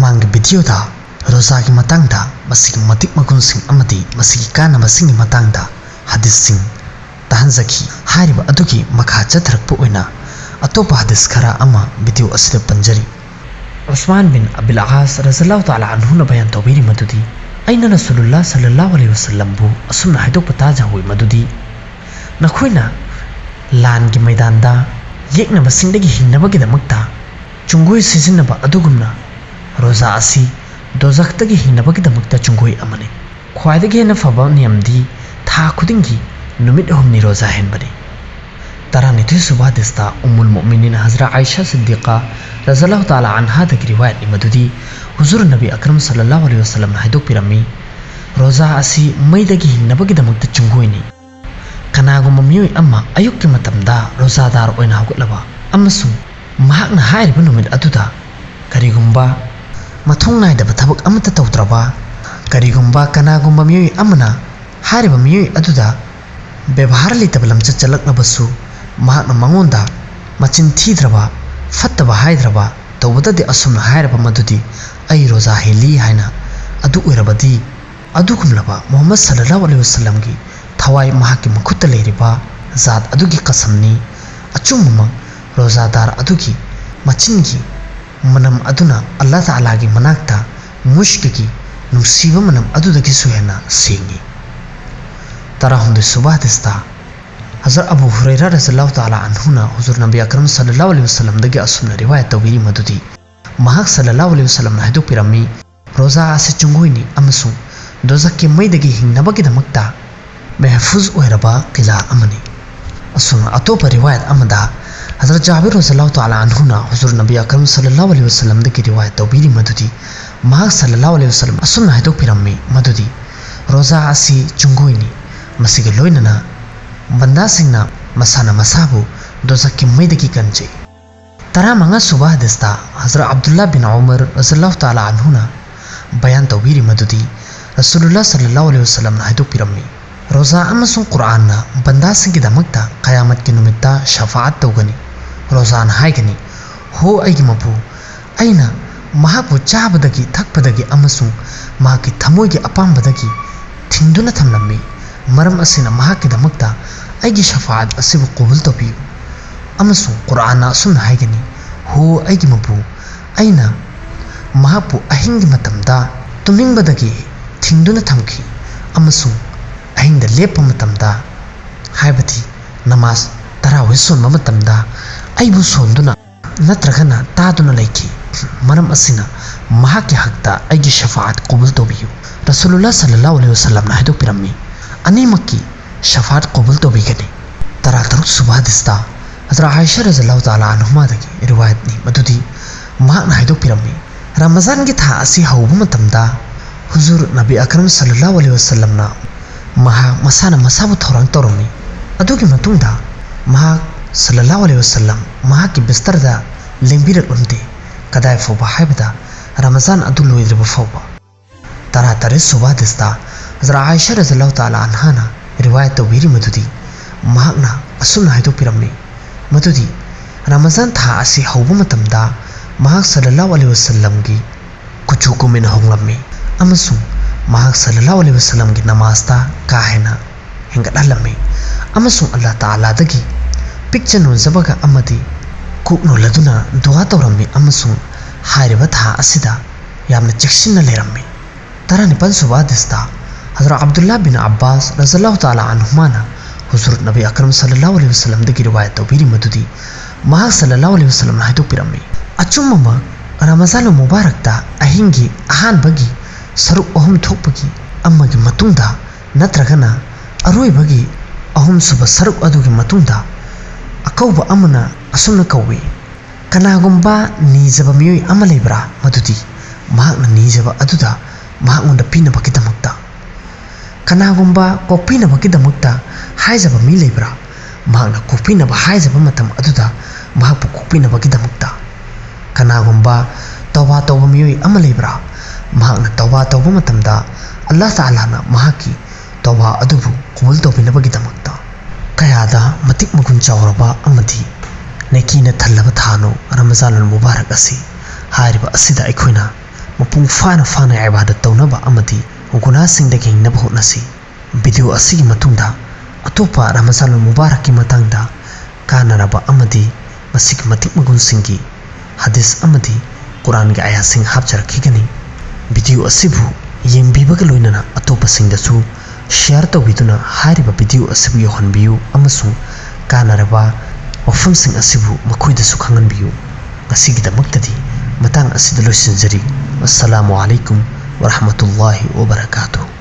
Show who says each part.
Speaker 1: ꯃꯃꯥꯡꯒꯤ ꯚꯤꯗꯤꯑꯣꯗ ꯔꯣꯖꯥꯒꯤ ꯃꯇꯥꯡꯗ ꯃꯁꯤꯒꯤ ꯃꯇꯤꯛ ꯃꯒꯨꯟꯁꯤꯡ ꯑꯃꯗꯤ ꯃꯁꯤꯒꯤ ꯀꯥꯟꯅꯕꯁꯤꯡꯒꯤ ꯃꯇꯥꯡꯗ ꯍꯗꯤꯁꯁꯤꯡ ꯇꯥꯍꯟꯖꯈꯤ꯫ ꯍꯥꯏꯔꯤꯕ ꯑꯗꯨꯒꯤ ꯃꯈꯥ ꯆꯠꯊꯔꯛꯄ ꯑꯣꯏꯅ ꯑꯇꯣꯞꯄ ꯍꯗꯤꯁ ꯈꯔ ꯑꯃ ꯚꯤꯗꯤꯑꯣ ꯑꯁꯤꯗ ꯄꯟꯖꯔꯤ꯫ ꯎꯁꯃꯥꯟ ꯕꯤꯟ ꯑꯕꯤꯜ ꯑꯥꯁ ꯔꯖꯤꯌꯜꯂꯥꯍꯨ ꯇꯥꯂꯥ ꯑꯟꯍꯨꯅ ꯕꯌꯥꯟ ꯇꯧꯕꯤꯔꯤ ꯃꯗꯨꯗꯤ ꯑꯩꯅ ꯔꯁꯨꯂꯨꯜꯂꯥꯍ ꯁꯜꯂꯜꯂꯥꯍु ꯑꯂꯩꯍꯤ ꯋꯁꯜꯂꯝꯕꯨ ꯑꯁꯨꯝꯅ ꯍꯥꯏꯗꯣꯛꯄ ꯇꯥꯖꯍꯧꯏ ꯃꯗꯨꯗꯤ ꯅꯈꯣꯏꯅ ꯂꯥꯟꯒꯤ ꯃꯩꯗꯥꯟꯗ ꯌꯦꯛꯅꯕꯁꯤꯡꯗꯒꯤ ꯍꯤꯡꯅꯕꯒꯤꯗꯃꯛꯇ ꯆꯨꯡꯒꯣꯏ ꯁꯤꯖꯤꯟꯅꯕ ꯑꯗꯨꯒꯨꯝꯅ ꯔꯣꯖꯥ ꯑꯁꯤ ꯗꯣꯖꯈꯇꯒꯤ ꯍꯤꯡꯅꯕꯒꯤꯗꯃꯛꯇ ꯆꯨꯡꯒꯣꯏ ꯑꯃꯅꯤ꯫ ꯈ꯭ꯋꯥꯏꯗꯒꯤ ꯍꯦꯟꯅ ꯐꯕ ꯅꯤꯌꯝꯗꯤ ꯊꯥ ꯈꯨꯗꯤꯡꯒꯤ ꯅꯨꯃꯤꯠ 6ꯅꯤ ꯔꯣꯖꯥ ꯍꯦꯟꯕꯅꯤ꯫ 12 ꯁꯨꯕ ꯍꯗꯤꯁꯇ ꯎꯝꯃꯨꯜ ꯃꯨꯑꯃꯤꯅꯤꯟ ꯍꯖꯔꯠ ꯑꯥꯏꯁꯥ ꯁꯤद्दीक़ा रज़ियल्लाहु ताला अन्हादगी रिवायतनी मदुदी हुजूर नबी अकरम सल्लल्लाहु अलैहि वसल्लमना हाइदोक्पिरम्मी रोजा असी मईदगी हिंगनबगिदमक्ता चुंगोइनी। कनागुम्बा मियोइ अमा अयुक्की मतमदा रोजादार ओइना हौगꯠꯂꯕ अमसुंग महाकना हाइरिबा नुमित अदुदा करिगुम्बा मथोंग नाइदबा थबक अमता तौद्रबा करिगुम्बा कनागुम्बा मियोइ अमना हाइरिबा मियोइ अदुदा व्यवहार लेतबा लमचत चलक्नबसु महाकना मंगोंदा मचिन थीद्रबा फत्तबा हाइद्रबा तौबददि असुमना हाइरबा मदुदी अई रोजा हेली हाइना अदु ओइरबदी अदुगुमलबा मुहम्मद सल्लल्लाहु अलैहि वसल्लम की थवाई महाकी मखुत्ता लेरिबा जात अदुगी कसमनी अचुमम रोजादार अदुगी मचिनगी मनम अदुना अल्लाह ताला की मनाक्ता मुश्किकी नुसीबा मनम अदुदगी सुहेना सेंगी। 13 सुबह हदीसता हज़रत अबू हुरैरा रज़ियल्लाहु ताला अन्हुना हुजूर नबी अकरम सल्लल्लाहु अलैहि वसल्लम दगी असुमना रिवायत तौबिरी मदुदी महाक सल्लल्लाहु अलैहि वसल्लम हाइदोक्पिरम्मी रोजा असे चुंगोइनी अमसुंग दोजखकी मईदगी हिंगनबगिदमक्ता महफूज ओइरबा किला अमनी। असुमना अतोपा रिवायत अमदा हज़रत जाबिर रज़ियल्लाहु ताला अन्हुना हुजूर नबी अकरम सल्लल्लाहु अलैहि वसल्लम दगी रिवायत तौबिरी मदुदी महाक सल्लल्लाहु अलैहि वसल्लम असुमना हाइदोक्पिरम्मी मदुदी रोजा असी चुंगोइनी मसिगे लोइनना बंदासिंगना मसाना मसाबु दोजखकी मईदगी कनजे। 15 सुबह हदीसता हज़रत अब्दुल्लाह बिन उमर रज़ियल्लाहु ताला अन्हुना बयान तौबिरी मदुदी रसूलुल्लाह सल्लल्लाहु अलैहि वसल्लम हाइदोक्पिरम्मी रोजा अमसुंग कुरानना बंदासिंगीदमक्ता क़यामत की नुमित्ता शफाअत तौगनी। रोजान हाइगनी हो अइगी मपु अइना महाकु चाबदगी थकपदगी अमसुंग महाकी थमोइगी अपामबदगी थिंदुना थमलम्मी मरम असिना महाकीदमक्ता अइगी शफाअत असिबु कबूल तौबियु। अमसुंग कुरानना असुमना हाइगनी हो अइगी मपु अइना महापु अहिंगी मतमदा तुमनिंगबदगी थिंदुना थमखी अमसुंग अहिंगदा लेप्पा मतमदा हाइबदी नमाज तरावी सोनबा मतमदा अइबु सोनदुना नत्रगना तादुना लैखी मरम असिना महाकी हकता अइगी शफाअत कबूल तौबियु। रसूलुल्लाह सल्लल्लाहु अलैहि वसल्लम हाइदोक्पिरम्मी अनीमक्की शफाअत कबूल तौबिगनी। 13 सुबह हदीसता हज़रत आयशा रज़ियल्लाहु ताला अन्हुमादगी रिवायतनी मदुदी महाकना हाइदोक्पिरम्मी रमजान की था असी हौबा मतमदा हुजूर नबी अकरम सल्लल्लाहु अलैहि वसल्लमना महाक मसाना मसाबु थौरांग तौरम्मी अदुगी मतुंगदा महाक सल्लल्लाहु अलैहि वसल्लम महाकी बिस्तरदा लेंबिरक्लमदे कदाय फौबा हाइबदा रमजान अदु लोइद्रबा फौबा। 13 सुबह हदीसता हज़रत आयशा रज़ियल्लाहु ताला अन्हाना रिवायत तौबिरी मदुदी महाकना असुमना हाइदोक्पिरम्मी मदुदी रमजान था असी हौबा मतमदा महाक सल्लल्लाहु अलैहि वसल्लम की कुचु कुमिन होंगलम्मी अमसुंग महाक सल्लल्लाहु अलैहि वसल्लम की नमाजता काहेना हेंगटहलम्मी अमसुंग अल्लाह ताला दगी पिक्चनुजबगा अमदी कुकनोलदुना दुआ तौरम्मी अमसुंग हाइरिबा था असिदा यामना चेक्सिन्ना लेरम्मी। 14 सुबह हदीसता हज़रत अब्दुल्लाह बिन अब्बास रज़ियल्लाहु ताला अन्हुमाना हुजूर नबी अकरम सल्लल्लाहु अलैहि वसल्लम दगी रिवायत तौबिरी मदुदी महाक सल्लल्लाहु अलैहि वसल्लम हाइदोक्पिरम्मी अचुम्ममा रमजान मुबारकता अहिंगी अहानबगी सरुक अहुम थोकपगी अम्मगी मतुंगदा नत्रगना अरोइबगी अहुम सुबह सरुक अदुगी मतुंगदा अकौबा अमना असुमना कौवी कनागुम्बा नीजबा मियोइ अमा लेब्रा मदुदी महाकना नीजबा अदुदा महाकंदा पीनबगिदमक्ता कनागुम्बा कोक्पीनबगिदमक्ता हाइजबा मी लेब्रा महाकना कोक्पीनबा हाइजबा मतम अदुदा महाकपु कोक्पीनबगिदमक्ता कनागुम्बा तौबा तौबा मियोइ अमा लेब्रा महाकना तौबा तौबा मतमदा अल्लाह तालाना महाकी तौबा अदुबु कबूल तौबिनबगिदमक्ता कयादा मतिक मगुन चावरबा अमदी नेकीना थल्लबा थानो रमजानुल मुबारक असी हारिबा असिदा अखोइना ꯃꯄꯨꯡ ꯐꯥꯅ ꯏꯕꯥꯗꯠ ꯇꯧꯅꯕ ꯑꯃꯗꯤ ꯒꯨꯅꯥꯁꯤꯡꯗꯒꯤ ꯍꯤꯡꯅꯕ ꯍꯣꯠꯅꯁꯤ꯫ ꯚꯤꯗꯤꯑꯣ ꯑꯁꯤꯒꯤ ꯃꯇꯨꯡꯗ ꯑꯇꯣꯞꯄ ꯔꯃꯖꯥꯟ ꯃꯨꯕꯥꯔꯛꯀꯤ ꯃꯇꯥꯡꯗ ꯀꯥꯟꯅꯔꯕ ꯑꯃꯗꯤ ꯃꯁꯤꯒꯤ ꯃꯇꯤꯛ ꯃꯒꯨꯟꯁꯤꯡꯒꯤ ꯍꯗꯤꯁ ꯑꯃꯗꯤ ꯀꯨꯔꯥꯟꯒꯤ ꯑꯥꯌꯥꯠꯁꯤꯡ ꯍꯥꯞꯆꯔꯛꯈꯤꯒꯅꯤ꯫ ꯚꯤꯗꯤꯑꯣ ꯑꯁꯤꯕꯨ ꯌꯦꯡꯕꯤꯕꯒ ꯂꯣꯏꯅꯅ ꯑꯇꯣꯞꯄꯁꯤꯡꯗꯁꯨ ꯁꯦꯌꯔ ꯇꯧꯕꯤꯗꯨꯅ ꯍꯥꯏꯔꯤꯕ ꯚꯤꯗꯤꯑꯣ ꯑꯁꯤꯕꯨ ꯌꯧꯍꯟꯕꯤꯌꯨ ꯑꯃꯁꯨꯡ ꯀꯥꯟꯅꯔꯕ ꯋꯥꯐꯝꯁꯤꯡ ꯑꯁꯤꯕꯨ ꯃꯈꯣꯏꯗꯁꯨ ꯈꯪꯍꯟꯕꯤꯌꯨ꯫ ꯉꯁꯤꯒꯤꯗꯃꯛꯇꯗꯤ ꯃꯇꯥꯡ ꯑꯁꯤꯗ ꯂꯣꯏꯁꯤꯟꯖꯔꯤ꯫ ꯑꯁꯁꯂꯥꯃꯨ ꯑꯂꯩꯀꯨꯝ ꯋꯔahmatullahi wabarakatuh꯫